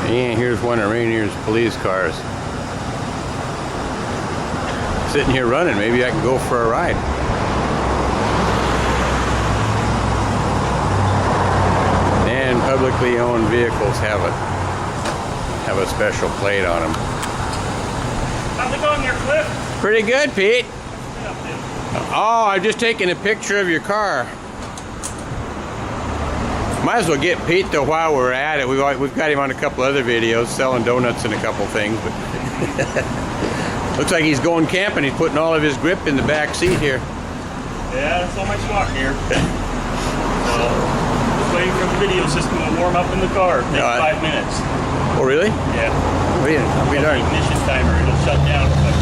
And here's one of Rainier's police cars. Sitting here running, maybe I can go for a ride. And publicly owned vehicles have a special plate on them. How's it going there, Cliff? Pretty good, Pete. Yeah, Oh, I'm just taking a picture of your car. Might as well get Pete though while we're at it. We've got him on a couple other videos selling donuts and a couple things, but looks like he's going camping. He's putting all of his grip in the back seat here. yeah, that's all my smart here. So, just waiting for the video system to warm up in the car. Take 5 minutes. Oh, really? Yeah. We The ignition timer, it'll shut down. But